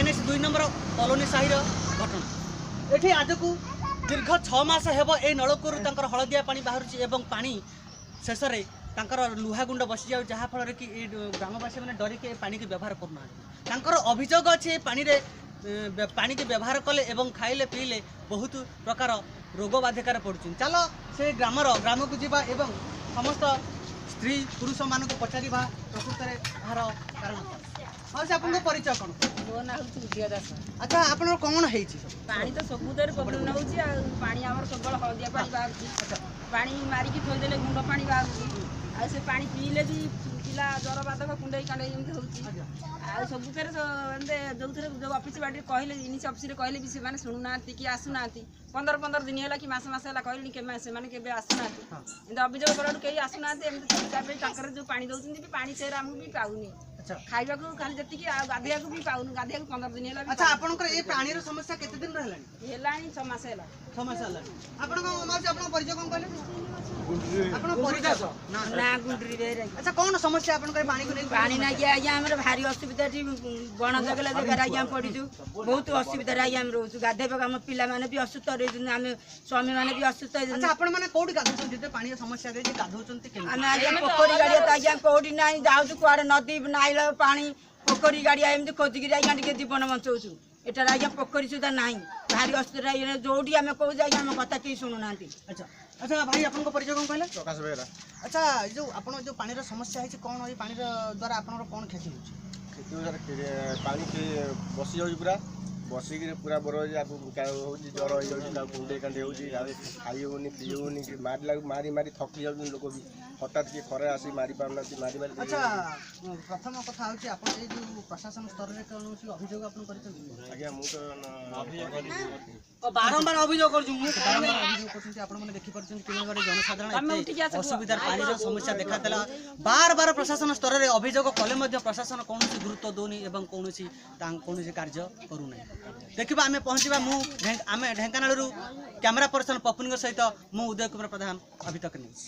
NH 2 number colony Sahir घटना एठी आज को दीर्घ 6 मास हेब ए नलकूर तांकर हलदिया पानी बाहरुची एवं पानी शेष रे तांकर लुहा गुंड बसी जाउ जहा फल रे कि ग्रामवासी माने डरी के पानी के व्यवहार करना तांकर अभियोग अछि पानी के व्यवहार कले एवं खाइले पीले बहुत प्रकार रोग बाधिकार पड़ुची। चलो से ग्राम को जीवा एवं समस्त स्त्री पुरुष मान को पचारिबा प्रकृत रे यार कारण हाँ से आपन परिचय कौन मो ना हूँ उदिया दास। अच्छा आपन कौन है पानी तो सबुदर प्रोब्लेम होची आ पानी हमर सबल हलदिया पानी बाहर पानी मारिकी थोई देले गुंड पानी बाहर आ से पानी पीले भी पिला जर बादक कुंडई कांडई एमती होची आ सबुथरे एंदे जोथरे जो ऑफिस बाडी कहले इनिस ऑफिस रे कहले भी से माने सुनु नाती कि आसु नाती 15 दिन होला कि मास होला कहले के से माने केबे आसु नाती एंदे अभियोग करडू केही आसु नाती एमती तापे टकर जो पानी दउछन भी पानी से हम भी पाउनी खाइबा को खाली जति कि गाधिया को भी पाउनु गाधिया को 15 दिन होला। अच्छा आपनकर ए पानी रो समस्या केते दिन रहलानी हेलानी 6 मास होला 6 मास होला आपन को माउसी आपन परिचय कोन कहले आपन परिचय ना गुंडरी बेरे। अच्छा कौन समस्या आपनकर पानी को नहीं पानी ना गया आज्ञा हमर भारी असुविधा टी बण जगला जगह आज्ञा पडिजु बहुत असुविधा रे आज्ञा हम रहू गाधेबा हम पिला माने भी असुस्थ रे हम स्वामी माने भी असुस्थ रे। अच्छा आपन माने कोडी गाधौछन जेते पानी समस्या रे जे गाधौछन के हम आज्ञा पोखरी गाड़ी त आज्ञा कोडी नाही जाउछु कुआडे नदी नाइल पानी पोखरी गाड़ी एमती खोजिकी आज्ञा टिके जीवन बंचौछु एटा आज्ञा पोखरी सुधा नाही भारी असुविधा जोडी हम कहू आज्ञा हम कथा की सुनु नांती। अच्छा अच्छा भाई आपन को परिचय कोन कहले प्रकाश बेरा। अच्छा जो आपन जो पानी रो समस्या है कौन ए पानी द्वारा आपन कौन क्षति होची पानी के बसी जाऊँ पूरा बसिक पूरा बड़ हो जर हो कुंडे कांडे हो खाई होनी पी होनी मारी मारी थकी जाऊँ लोक भी हठात किए खरे आसी मारी पारना मारी मारी। अच्छा प्रथम कथा होची आपन ए जो प्रशासन स्तर रे कोन अभियोग आपन करछन आज्ञा मु तो बारंबार अभियोग करछु मु बारंबार अभियोग करछन आपन माने देखि परछन कि बारे जनसाधारण असुविधा पानी रो समस्या देखा देला बार बार प्रशासन स्तर रे अभियोग कले मध्ये प्रशासन कोनोसी गुरुत्व दोनी एवं कोनोसी कार्य करू नै। देखिबा आमे पहुंचीबा मु आमे ढेंकानाल रु कैमरा पर्सन पपुन सहित मु उदय कुमार प्रधान अभी तक न्यूज।